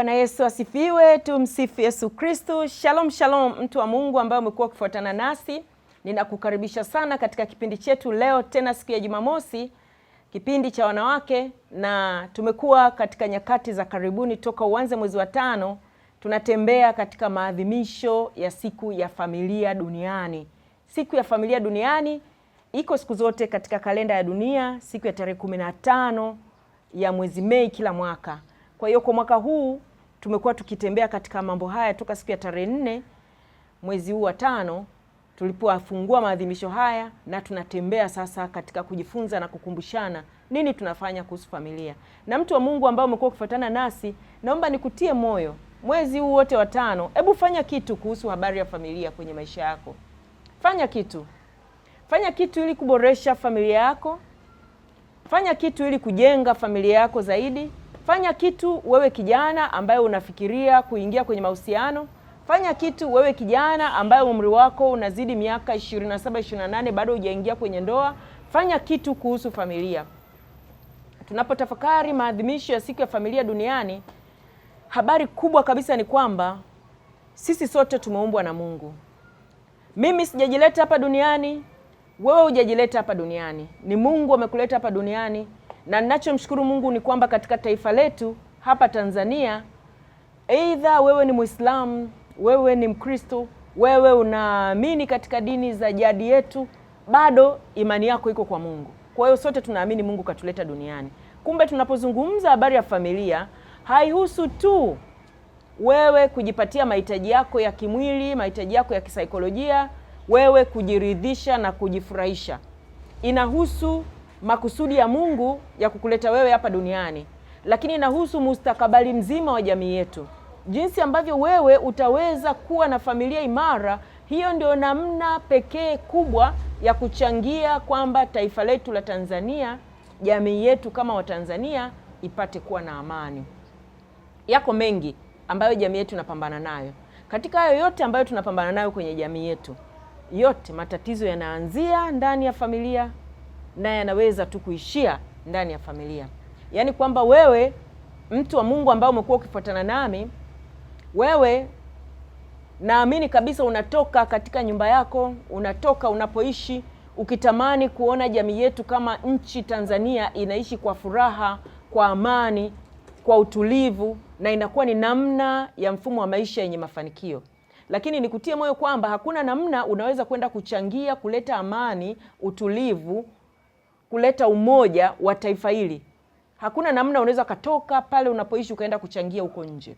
Bwana Yesu asifiwe, tumsifu Yesu Kristo. Shalom shalom, mtu wa Mungu ambaye umekuwa ukifuatana nasi. Ninakukaribisha sana katika kipindi chetu leo tena siku ya Jumamosi, kipindi cha wanawake, na tumekuwa katika nyakati za karibuni toka uanze mwezi wa 5 tunatembea katika maadhimisho ya siku ya familia duniani. Siku ya familia duniani iko siku zote katika kalenda ya dunia, siku ya tarehe 15 ya mwezi Mei kila mwaka. Kwa hiyo kwa mwaka huu tumekuwa tukitembea katika mambo haya toka siku ya tarehe 4 mwezi huu wa 5 tulipofungua maadhimisho haya, na tunatembea sasa katika kujifunza na kukumbushana nini tunafanya kuhusu familia. Na mtu wa Mungu ambao umekuwa ukifuatana nasi, naomba nikutie moyo mwezi huu wote wa 5, hebu fanya kitu kuhusu habari ya familia kwenye maisha yako. Fanya kitu ili kuboresha familia yako. Fanya kitu ili kujenga familia yako zaidi. Fanya kitu wewe kijana ambaye unafikiria kuingia kwenye mahusiano. Fanya kitu wewe kijana ambaye umri wako unazidi miaka 27, 28 bado hujaingia kwenye ndoa. Fanya kitu kuhusu familia. Tunapotafakari maadhimisho ya siku ya familia duniani, habari kubwa kabisa ni kwamba sisi sote tumeumbwa na Mungu. Mimi sijajileta hapa duniani, wewe hujajileta hapa duniani. Ni Mungu amekuleta hapa duniani. Na ninachomshukuru Mungu ni kwamba katika taifa letu hapa Tanzania, aidha wewe ni Muislamu, wewe ni Mkristo, wewe unaamini katika dini za jadi yetu, bado imani yako iko kwa Mungu. Kwa hiyo sote tunaamini Mungu katuleta duniani. Kumbe tunapozungumza habari ya familia, haihusu tu wewe kujipatia mahitaji yako ya kimwili, mahitaji yako ya kisaikolojia, wewe kujiridhisha na kujifurahisha. Inahusu makusudi ya Mungu ya kukuleta wewe hapa duniani, lakini inahusu mustakabali mzima wa jamii yetu. Jinsi ambavyo wewe utaweza kuwa na familia imara, hiyo ndio namna pekee kubwa ya kuchangia kwamba taifa letu la Tanzania, jamii yetu kama Watanzania ipate kuwa na amani. Yako mengi ambayo jamii yetu inapambana nayo. Katika hayo yote ambayo tunapambana nayo kwenye jamii yetu, yote matatizo yanaanzia ndani ya familia na yanaweza tu kuishia ndani ya familia. Yaani kwamba wewe mtu wa Mungu ambao umekuwa ukifuatana nami, wewe naamini kabisa unatoka katika nyumba yako, unatoka unapoishi ukitamani kuona jamii yetu kama nchi Tanzania inaishi kwa furaha, kwa amani, kwa utulivu, na inakuwa ni namna ya mfumo wa maisha yenye mafanikio. Lakini nikutie moyo kwamba hakuna namna unaweza kwenda kuchangia kuleta amani, utulivu, kuleta umoja wa taifa hili. Hakuna namna unaweza katoka pale unapoishi ukaenda kuchangia huko nje.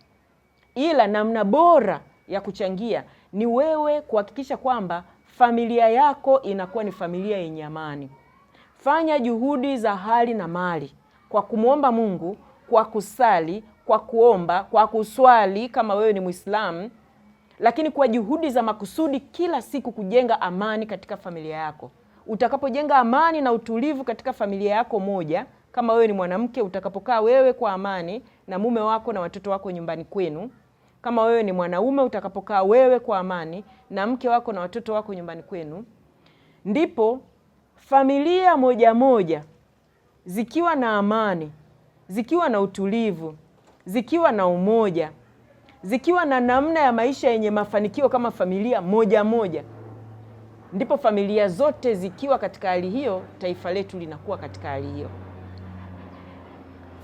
Ila namna bora ya kuchangia ni wewe kuhakikisha kwamba familia yako inakuwa ni familia yenye amani. Fanya juhudi za hali na mali kwa kumwomba Mungu, kwa kusali, kwa kuomba, kwa kuswali kama wewe ni Muislamu, lakini kwa juhudi za makusudi kila siku kujenga amani katika familia yako. Utakapojenga amani na utulivu katika familia yako moja, kama wewe ni mwanamke, utakapokaa wewe kwa amani na mume wako na watoto wako nyumbani kwenu, kama wewe ni mwanaume, utakapokaa wewe kwa amani na mke wako na watoto wako nyumbani kwenu, ndipo familia moja moja zikiwa na amani, zikiwa na utulivu, zikiwa na umoja, zikiwa na namna ya maisha yenye mafanikio kama familia moja moja, ndipo familia zote zikiwa katika hali hiyo, taifa letu linakuwa katika hali hiyo.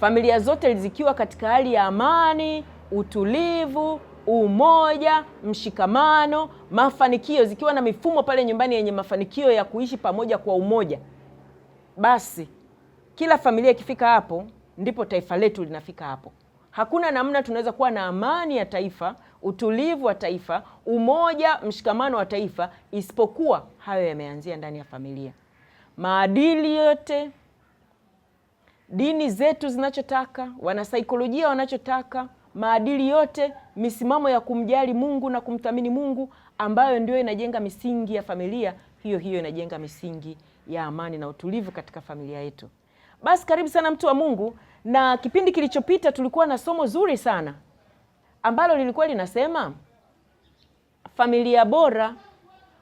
Familia zote zikiwa katika hali ya amani, utulivu, umoja, mshikamano, mafanikio, zikiwa na mifumo pale nyumbani yenye mafanikio ya kuishi pamoja kwa umoja, basi kila familia ikifika hapo, ndipo taifa letu linafika hapo. Hakuna namna tunaweza kuwa na amani ya taifa, utulivu wa taifa, umoja, mshikamano wa taifa, isipokuwa hayo yameanzia ndani ya familia. Maadili yote, dini zetu zinachotaka, wanasaikolojia wanachotaka, maadili yote, misimamo ya kumjali Mungu na kumthamini Mungu, ambayo ndio inajenga misingi ya familia, hiyo inajenga misingi ya amani na utulivu katika familia yetu. Basi karibu sana mtu wa Mungu, na kipindi kilichopita tulikuwa na somo zuri sana ambalo lilikuwa linasema familia bora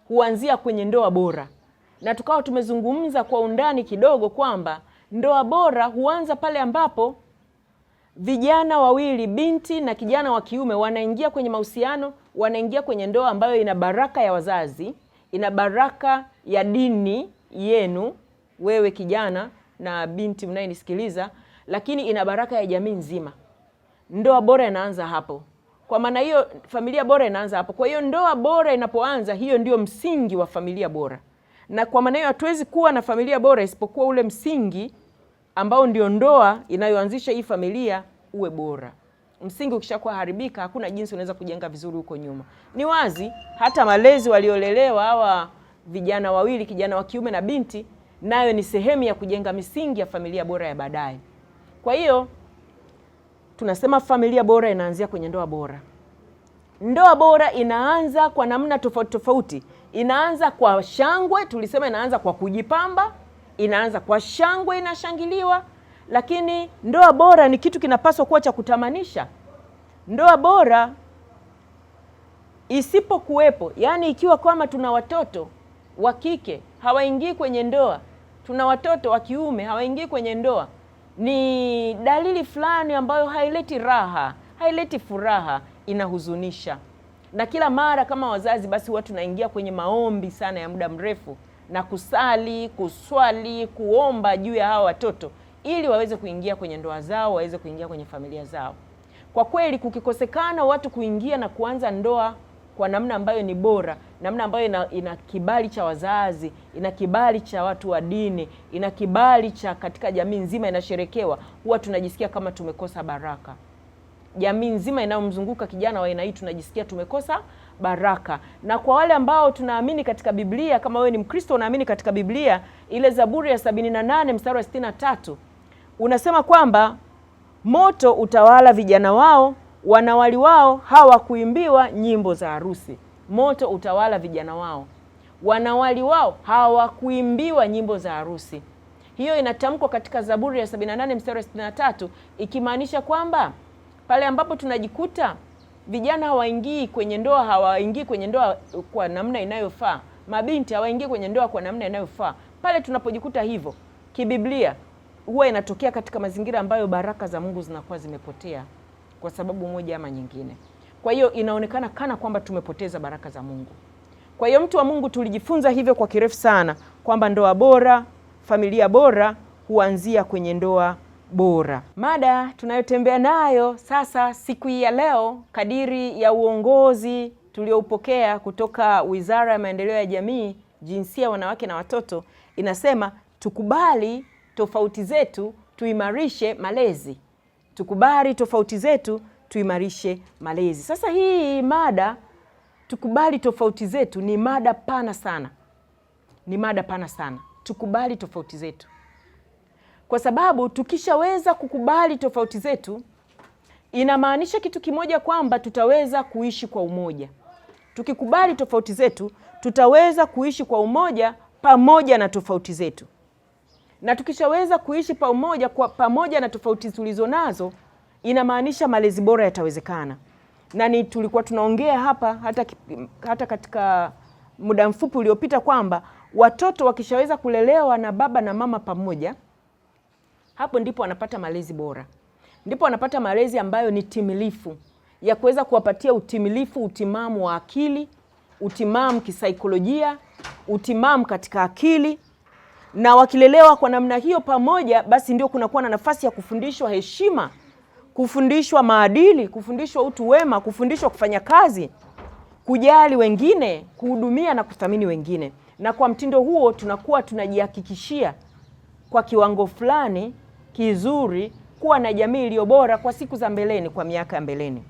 huanzia kwenye ndoa bora. Na tukawa tumezungumza kwa undani kidogo kwamba ndoa bora huanza pale ambapo vijana wawili, binti na kijana wa kiume, wanaingia kwenye mahusiano, wanaingia kwenye ndoa ambayo ina baraka ya wazazi, ina baraka ya dini yenu, wewe kijana na binti mnayenisikiliza, lakini ina baraka ya jamii nzima. Ndoa bora inaanza hapo. Kwa maana hiyo familia bora inaanza hapo. Kwa hiyo ndoa bora inapoanza, hiyo ndio msingi wa familia bora. Na kwa maana hiyo hatuwezi kuwa na familia bora isipokuwa ule msingi ambao ndio ndoa inayoanzisha hii familia uwe bora. Msingi ukishakuwa haribika, hakuna jinsi unaweza kujenga vizuri huko nyuma. Ni wazi hata malezi waliolelewa hawa vijana wawili, kijana wa kiume na binti, nayo ni sehemu ya kujenga misingi ya familia bora ya baadaye. Kwa hiyo tunasema familia bora inaanzia kwenye ndoa bora. Ndoa bora inaanza kwa namna tofauti tofauti. Inaanza kwa shangwe, tulisema inaanza kwa kujipamba, inaanza kwa shangwe, inashangiliwa. Lakini ndoa bora ni kitu kinapaswa kuwa cha kutamanisha. Ndoa bora isipokuwepo, yani ikiwa kama tuna watoto wa kike hawaingii kwenye ndoa, tuna watoto wa kiume hawaingii kwenye ndoa, ni dalili fulani ambayo haileti raha, haileti furaha, inahuzunisha. Na kila mara kama wazazi basi huwa tunaingia kwenye maombi sana ya muda mrefu na kusali, kuswali, kuomba juu ya hawa watoto ili waweze kuingia kwenye ndoa zao, waweze kuingia kwenye familia zao. Kwa kweli kukikosekana watu kuingia na kuanza ndoa kwa namna ambayo ni bora, namna ambayo ina kibali cha wazazi, ina kibali cha watu wa dini, ina kibali cha katika jamii nzima inasherekewa, huwa tunajisikia kama tumekosa baraka. Jamii nzima inayomzunguka kijana wa aina hii tunajisikia tumekosa baraka. Na kwa wale ambao tunaamini katika Biblia, kama wewe ni Mkristo unaamini katika Biblia, ile Zaburi ya 78 mstari wa 63 unasema kwamba moto utawala vijana wao, wanawali wao hawakuimbiwa nyimbo za harusi. Moto utawala vijana wao, wanawali wao hawakuimbiwa nyimbo za harusi. Hiyo inatamkwa katika Zaburi ya 78 mstari wa 63, ikimaanisha kwamba pale ambapo tunajikuta vijana hawaingii kwenye ndoa, hawaingii kwenye ndoa kwa namna inayofaa, mabinti hawaingii kwenye ndoa kwa namna inayofaa, pale tunapojikuta hivyo, kibiblia huwa inatokea katika mazingira ambayo baraka za Mungu zinakuwa zimepotea kwa sababu moja ama nyingine. Kwa hiyo inaonekana kana kwamba tumepoteza baraka za Mungu. Kwa hiyo mtu wa Mungu, tulijifunza hivyo kwa kirefu sana kwamba ndoa bora, familia bora huanzia kwenye ndoa bora. Mada tunayotembea nayo sasa siku hii ya leo, kadiri ya uongozi tulioupokea kutoka Wizara ya Maendeleo ya Jamii, Jinsia, Wanawake na Watoto, inasema tukubali tofauti zetu, tuimarishe malezi. Tukubali tofauti zetu, tuimarishe malezi. Sasa hii mada tukubali tofauti zetu ni mada pana sana. Ni mada pana sana. Tukubali tofauti zetu. Kwa sababu tukishaweza kukubali tofauti zetu, inamaanisha kitu kimoja, kwamba tutaweza kuishi kwa umoja. Tukikubali tofauti zetu, tutaweza kuishi kwa umoja pamoja na tofauti zetu. Na tukishaweza kuishi pamoja na tofauti tulizo nazo, inamaanisha malezi bora yatawezekana. Na ni tulikuwa tunaongea hapa hata katika muda mfupi uliopita kwamba watoto wakishaweza kulelewa na baba na mama pamoja, hapo ndipo wanapata malezi bora. Ndipo wanapata malezi ambayo ni timilifu, ya kuweza kuwapatia utimilifu, utimamu wa akili, utimamu kisaikolojia, utimamu katika akili. Na wakilelewa kwa namna hiyo pamoja, basi ndio kunakuwa na nafasi ya kufundishwa heshima, kufundishwa maadili, kufundishwa utu wema, kufundishwa kufanya kazi, kujali wengine, kuhudumia na kuthamini wengine. Na kwa mtindo huo tunakuwa tunajihakikishia kwa kiwango fulani kizuri kuwa na jamii iliyo bora kwa siku za mbeleni, kwa miaka ya mbeleni.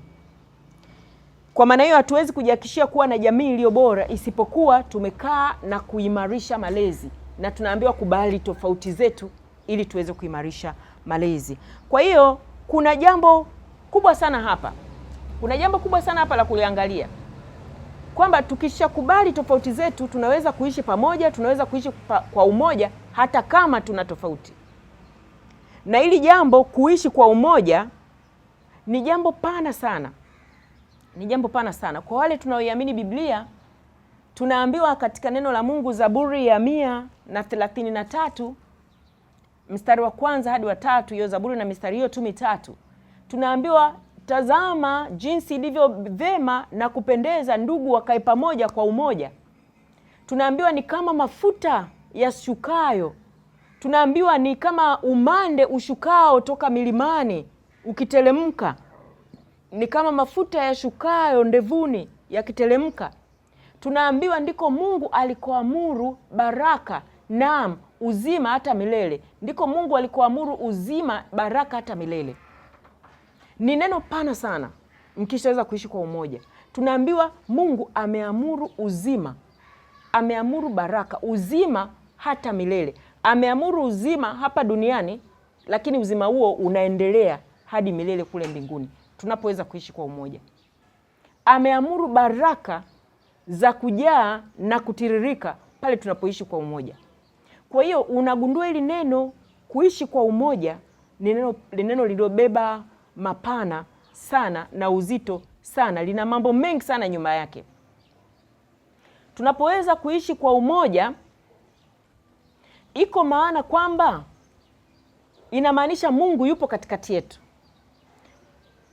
Kwa maana hiyo hatuwezi kujihakikishia kuwa na jamii iliyo bora isipokuwa tumekaa na kuimarisha malezi, na tunaambiwa kubali tofauti zetu ili tuweze kuimarisha malezi. Kwa hiyo kuna jambo kubwa sana hapa. Kuna jambo kubwa sana hapa la kuliangalia, kwamba tukishakubali tofauti zetu tunaweza kuishi pamoja, tunaweza kuishi kwa umoja hata kama tuna tofauti. Na hili jambo kuishi kwa umoja ni jambo pana sana. Ni jambo pana sana. Kwa wale tunaoiamini Biblia, tunaambiwa katika neno la Mungu, Zaburi ya 133 mstari wa 1 hadi wa 3, hiyo Zaburi na mistari hiyo tu mitatu, Tunaambiwa tazama jinsi ilivyo vema na kupendeza ndugu wakae pamoja kwa umoja. Tunaambiwa ni kama mafuta yashukayo. Tunaambiwa ni kama umande ushukao toka milimani ukitelemka. Ni kama mafuta yashukayo ndevuni yakitelemka. Tunaambiwa ndiko Mungu alikoamuru baraka, naam, uzima hata milele. Ndiko Mungu alikoamuru uzima, baraka hata milele. Ni neno pana sana mkishaweza kuishi kwa umoja. Tunaambiwa Mungu ameamuru uzima, ameamuru baraka, uzima hata milele. Ameamuru uzima hapa duniani, lakini uzima huo unaendelea hadi milele kule mbinguni tunapoweza kuishi kwa umoja. Ameamuru baraka za kujaa na kutiririka pale tunapoishi kwa umoja. Kwa hiyo unagundua hili neno kuishi kwa umoja ni neno lililobeba mapana sana na uzito sana, lina mambo mengi sana nyuma yake. Tunapoweza kuishi kwa umoja, iko maana kwamba inamaanisha Mungu yupo katikati yetu.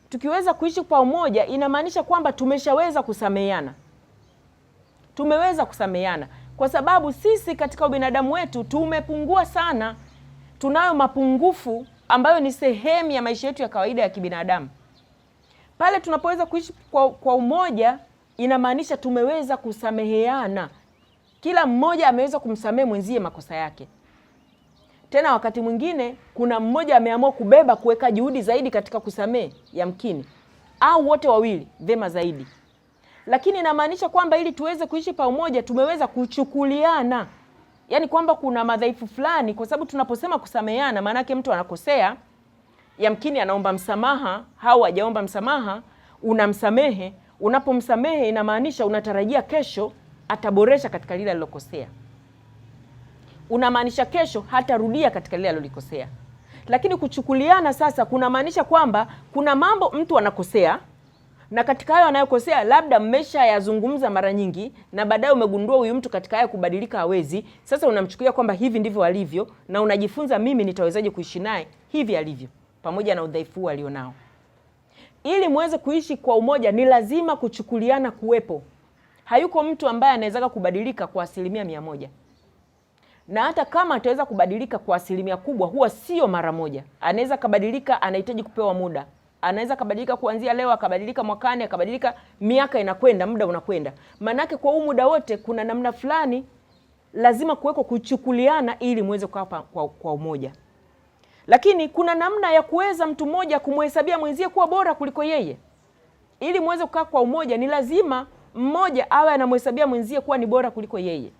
Tukiweza kuishi kwa umoja inamaanisha kwamba tumeshaweza kusameheana. Tumeweza kusameheana kwa sababu sisi katika ubinadamu wetu tumepungua sana. Tunayo mapungufu ambayo ni sehemu ya maisha yetu ya kawaida ya kibinadamu. Pale tunapoweza kuishi kwa umoja inamaanisha tumeweza kusameheana. Kila mmoja ameweza kumsamehe mwenzie makosa yake. Tena wakati mwingine kuna mmoja ameamua kubeba kuweka juhudi zaidi katika kusamehe yamkini, au wote wawili vema zaidi. Lakini inamaanisha kwamba ili tuweze kuishi pa umoja tumeweza kuchukuliana. Yaani kwamba kuna madhaifu fulani, kwa sababu tunaposema kusameheana maana yake mtu anakosea, yamkini anaomba msamaha au hajaomba msamaha, unamsamehe. Unapomsamehe inamaanisha unatarajia kesho ataboresha katika lile alilokosea. Unamaanisha kesho hatarudia katika lile alilolikosea. Lakini kuchukuliana sasa kuna maanisha kwamba kuna mambo mtu anakosea, na katika hayo anayokosea labda mmesha yazungumza mara nyingi, na baadaye umegundua huyu mtu katika haya kubadilika hawezi. Sasa unamchukulia kwamba hivi ndivyo alivyo, na unajifunza mimi nitawezaje kuishi naye hivi alivyo, pamoja na udhaifu alionao. Ili muweze kuishi kwa umoja ni lazima kuchukuliana kuwepo. Hayuko mtu ambaye anaweza kubadilika kwa 100%. Na hata kama ataweza kubadilika kwa 100% kubwa, huwa sio mara moja. Anaweza kubadilika, anahitaji kupewa muda. Anaweza kubadilika kuanzia leo, akabadilika mwakani, akabadilika miaka inakwenda, muda unakwenda. Manake kwa huu muda wote kuna namna fulani lazima kuweko kuchukuliana ili muweze kukaa kwa umoja. Lakini kuna namna ya kuweza mtu mmoja kumhesabia mwenzie kuwa bora kuliko yeye. Ili muweze kukaa kwa umoja ni lazima mmoja awe anamhesabia mwenzie kuwa ni bora kuliko yeye.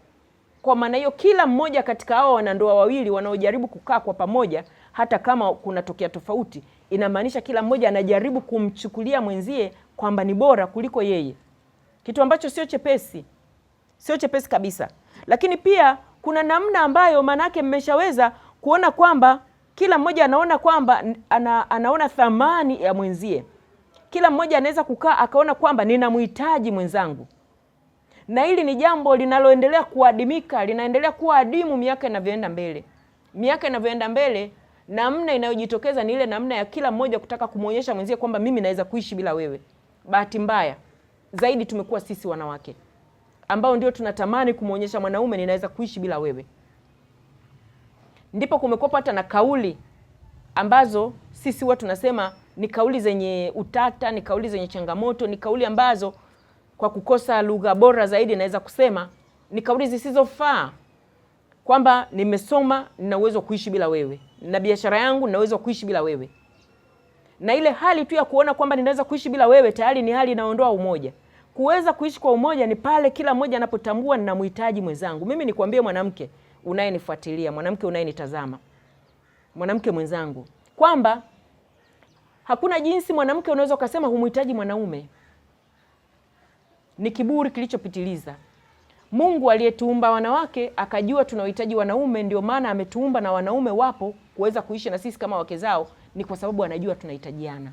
Kwa maana hiyo kila mmoja katika hao wanandoa wawili wanaojaribu kukaa kwa pamoja, hata kama kunatokea tofauti, inamaanisha kila mmoja anajaribu kumchukulia mwenzie kwamba ni bora kuliko yeye. Kitu ambacho sio chepesi. Sio chepesi kabisa. Lakini pia kuna namna ambayo manake mmeshaweza kuona kwamba kila mmoja anaona kwamba anaona thamani ya mwenzie. Kila mmoja anaweza kukaa akaona kwamba ninamhitaji mwenzangu. Na hili ni jambo linaloendelea kuadimika, linaendelea kuwa adimu miaka inavyoenda mbele. Miaka inavyoenda mbele, namna inayojitokeza ni ile namna ya kila mmoja kutaka kumuonyesha mwenzie kwamba mimi naweza kuishi bila wewe. Bahati mbaya zaidi tumekuwa sisi wanawake ambao ndio tunatamani kumuonyesha mwanaume ninaweza kuishi bila wewe. Ndipo kumekuwa hata na kauli ambazo sisi huwa tunasema ni kauli zenye utata, ni kauli zenye changamoto, ni kauli ambazo kwa kukosa lugha bora zaidi naweza kusema ni kauli zisizofaa. Kwamba nimesoma, nina uwezo kuishi bila wewe. Na biashara yangu nina uwezo kuishi bila wewe. Na ile hali tu ya kuona kwamba ninaweza kuishi bila wewe tayari ni hali inaondoa umoja. Kuweza kuishi kwa umoja ni pale kila mmoja anapotambua ninamhitaji mwenzangu. Mimi nikwambie mwanamke unayenifuatilia, mwanamke unayenitazama, mwanamke mwenzangu, kwamba hakuna jinsi mwanamke unaweza kusema humhitaji mwanaume. Ni kiburi kilichopitiliza. Mungu aliyetuumba wanawake akajua tunahitaji wanaume, ndio maana ametuumba na wanaume wapo kuweza kuishi na sisi kama wake zao, ni kwa sababu anajua tunahitajiana.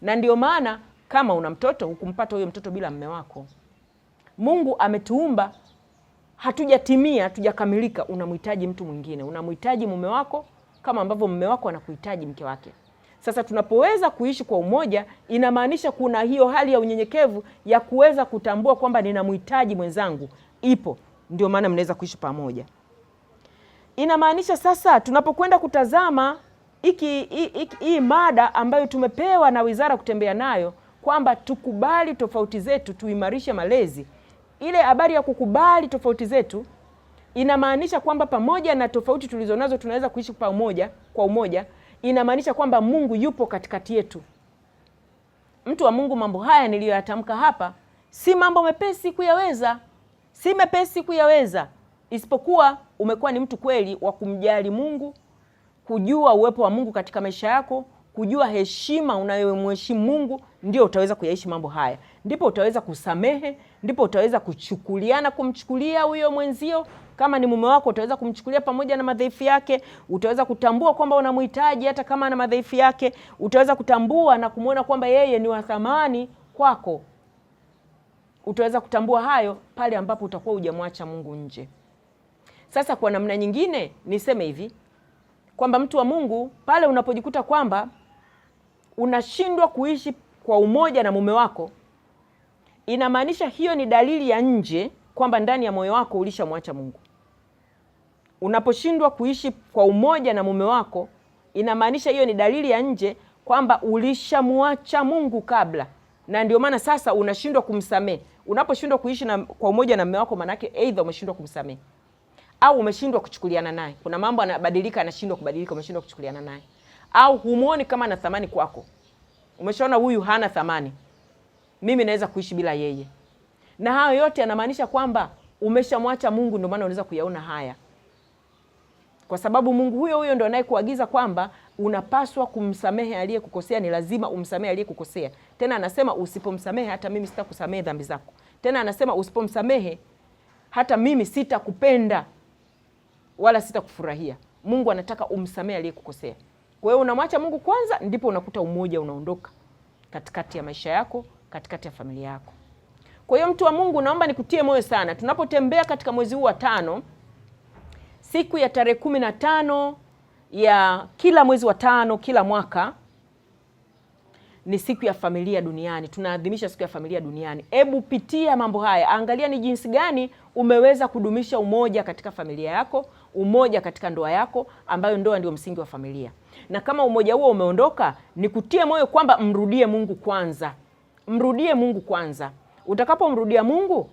Na ndio maana kama una mtoto hukumpata huyo mtoto bila mume wako. Mungu ametuumba hatujatimia, hatujakamilika, unamhitaji mtu mwingine. Unamhitaji mume wako kama ambavyo mume wako anakuhitaji mke wake. Sasa tunapoweza kuishi kwa umoja, inamaanisha kuna hiyo hali ya unyenyekevu ya kuweza kutambua kwamba ninamhitaji mwenzangu ipo, ndio maana mnaweza kuishi pamoja. Inamaanisha sasa tunapokwenda kutazama hii mada ambayo tumepewa na wizara kutembea nayo, kwamba tukubali tofauti zetu, tuimarishe malezi. Ile habari ya kukubali tofauti zetu inamaanisha kwamba pamoja na tofauti tulizonazo tunaweza kuishi pamoja kwa umoja. Inamaanisha kwamba Mungu yupo katikati yetu. Mtu wa Mungu, mambo haya niliyoyatamka hapa si mambo mepesi kuyaweza, si mepesi kuyaweza, isipokuwa umekuwa ni mtu kweli wa kumjali Mungu, kujua uwepo wa Mungu katika maisha yako, kujua heshima unayomheshimu Mungu, ndio utaweza kuyaishi mambo haya. Ndipo utaweza kusamehe, ndipo utaweza kuchukuliana, kumchukulia huyo mwenzio. Kama ni mume wako, utaweza kumchukulia pamoja na madhaifu yake. Utaweza kutambua kwamba unamhitaji hata kama ana madhaifu yake. Utaweza kutambua na kumwona kwamba yeye ni wa thamani kwako. Utaweza kutambua hayo pale ambapo utakuwa hujamwacha Mungu nje. Sasa kwa namna nyingine niseme hivi, kwamba mtu wa Mungu, pale unapojikuta kwamba unashindwa kuishi kwa umoja na mume wako, inamaanisha hiyo ni dalili ya nje kwamba ndani ya moyo wako ulishamwacha Mungu. Unaposhindwa kuishi kwa umoja na mume wako, inamaanisha hiyo ni dalili ya nje kwamba ulishamwacha Mungu kabla, na ndio maana sasa unashindwa kumsamehe. Unaposhindwa kuishi kwa umoja na mume wako, maana yake aidha umeshindwa kumsamehe au umeshindwa kuchukuliana naye. Kuna mambo anabadilika, anashindwa kubadilika, umeshindwa kuchukuliana naye, au humuoni kama ana thamani kwako. Umeshaona huyu hana thamani, mimi naweza kuishi bila yeye. Na hayo yote yanamaanisha kwamba umeshamwacha Mungu. Ndio maana unaweza kuyaona haya, kwa sababu Mungu huyo huyo ndio anayekuagiza kwamba unapaswa kumsamehe aliyekukosea. Ni lazima umsamehe aliyekukosea. Tena anasema usipomsamehe hata mimi sitakusamehe dhambi zako. Tena anasema usipomsamehe hata mimi sitakupenda wala sitakufurahia. Mungu anataka umsamehe aliyekukosea. Kwa hiyo unamwacha Mungu kwanza, ndipo unakuta umoja unaondoka katikati ya maisha yako, katikati ya familia yako. Kwa hiyo mtu wa Mungu, naomba nikutie moyo sana. Tunapotembea katika mwezi huu wa 5, siku ya tarehe 15 ya kila mwezi wa 5 kila mwaka ni siku ya familia duniani. Tunaadhimisha siku ya familia duniani. Hebu pitia mambo haya, angalia ni jinsi gani umeweza kudumisha umoja katika familia yako, umoja katika ndoa yako, ambayo ndoa ndio msingi wa familia. Na kama umoja huo umeondoka, nikutie moyo kwamba mrudie Mungu kwanza. Mrudie Mungu kwanza. Utakapomrudia Mungu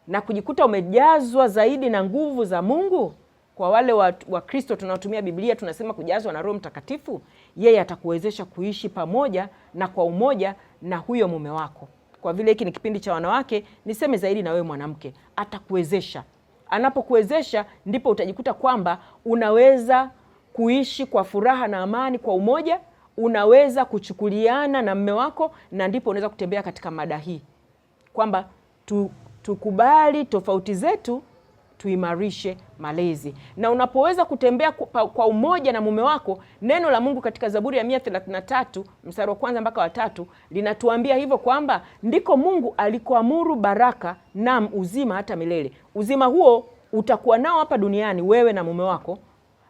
na kujikuta umejazwa zaidi na nguvu za Mungu, kwa wale wa Kristo tunaotumia Biblia tunasema kujazwa na Roho Mtakatifu, yeye atakuwezesha kuishi pamoja na kwa umoja na huyo mume wako. Kwa vile hiki ni kipindi cha wanawake, niseme zaidi na wewe mwanamke, atakuwezesha. Anapokuwezesha ndipo utajikuta kwamba unaweza kuishi kwa furaha na amani kwa umoja, unaweza kuchukuliana na mume wako, na ndipo unaweza kutembea katika mada hii kwamba tukubali tofauti zetu, tuimarishe malezi. Na unapoweza kutembea kwa umoja na mume wako, neno la Mungu katika Zaburi ya 133 mstari wa 1 mpaka wa 3 linatuambia hivyo kwamba ndiko Mungu alikoamuru baraka na uzima hata milele. Uzima huo utakuwa nao hapa duniani wewe na mume wako,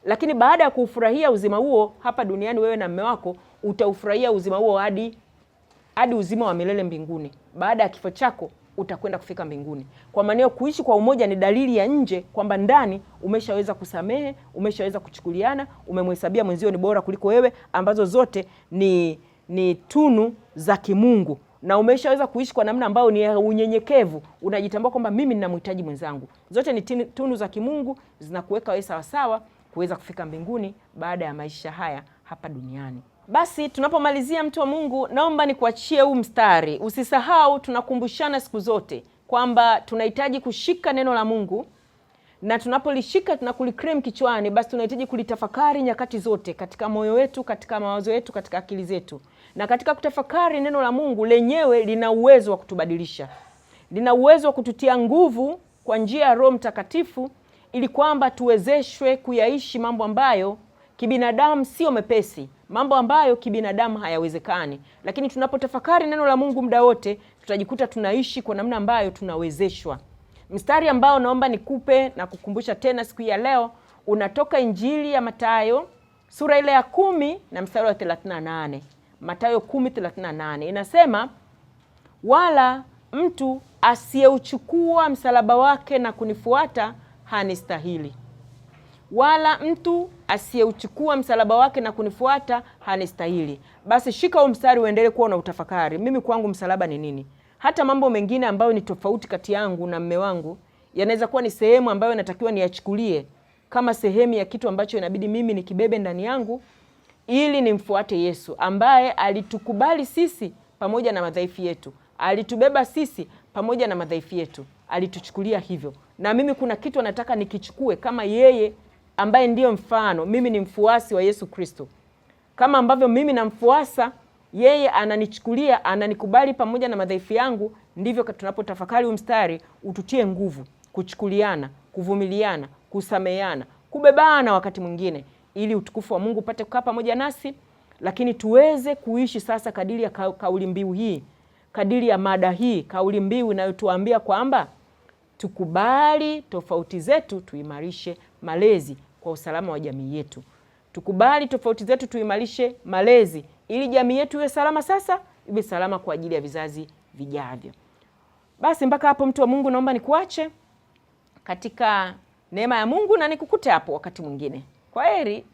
lakini baada ya kufurahia uzima huo hapa duniani wewe na mume wako, utaufurahia uzima huo hadi uzima wa milele mbinguni. Baada ya kifo chako utakwenda kufika mbinguni. Kwa maana kuishi kwa umoja ni dalili ya nje kwamba ndani umeshaweza kusamehe, umeshaweza kuchukuliana, umemhesabia mwenzio ni bora kuliko wewe, ambazo zote ni tunu za kimungu, na umeshaweza kuishi kwa namna ambayo ni unyenyekevu. Unajitambua kwamba mimi ninamhitaji mwenzangu. Zote ni tunu za kimungu, zinakuweka wewe sawa sawa kuweza kufika mbinguni baada ya maisha haya hapa duniani. Basi tunapomalizia, mtu wa Mungu, naomba nikuachie huu mstari. Usisahau, tunakumbushana siku zote kwamba tunahitaji kushika neno la Mungu, na tunapolishika tunakulikrim kichwani, basi tunahitaji kulitafakari nyakati zote katika moyo wetu, katika mawazo yetu, katika akili zetu. Na katika kutafakari neno la Mungu lenyewe lina uwezo wa kutubadilisha. Lina uwezo wa kututia nguvu kwa njia ya Roho Mtakatifu, ili kwamba tuwezeshwe kuyaishi mambo ambayo kibinadamu sio mepesi, mambo ambayo kibinadamu hayawezekani. Lakini tunapotafakari neno la Mungu muda wote, tutajikuta tunaishi kwa namna ambayo tunawezeshwa. Mstari ambao naomba nikupe na kukumbusha tena siku ya leo unatoka Injili ya Mathayo sura ile ya 10 na mstari wa 38. Mathayo 10:38 inasema, wala mtu asiyeuchukua msalaba wake na kunifuata hanistahili. Wala mtu asiyeuchukua msalaba wake na kunifuata hanistahili. Basi shika huo mstari uendelee kuwa na utafakari. Mimi kwangu msalaba ni nini? Hata mambo mengine ambayo ni tofauti kati yangu na mme wangu yanaweza kuwa ni sehemu ambayo natakiwa niyachukulie kama sehemu ya kitu ambacho inabidi mimi nikibebe ndani yangu ili nimfuate Yesu, ambaye alitukubali sisi pamoja na madhaifu yetu. Alitubeba sisi pamoja na madhaifu yetu. Alituchukulia hivyo. Na mimi kuna kitu nataka nikichukue kama yeye ambaye ndiyo mfano. Mimi ni mfuasi wa Yesu Kristo. Kama ambavyo mimi namfuasa yeye, ananichukulia, ananikubali pamoja na madhaifu yangu, ndivyo tunapotafakari mstari ututie nguvu, kuchukuliana, kuvumiliana, kusameheana, kubebana wakati mwingine, ili utukufu wa Mungu upate kukaa pamoja nasi, lakini tuweze kuishi sasa kadiri ya kauli mbiu hii, kadiri ya mada hii, kauli mbiu inayotuambia kwamba tukubali tofauti zetu, tuimarishe malezi kwa usalama wa jamii yetu. Tukubali tofauti zetu, tuimarishe malezi ili jamii yetu iwe salama sasa, iwe salama kwa ajili ya vizazi vijavyo. Basi mpaka hapo mtu wa Mungu, naomba nikuache katika neema ya Mungu na nikukute hapo wakati mwingine. Kwaheri.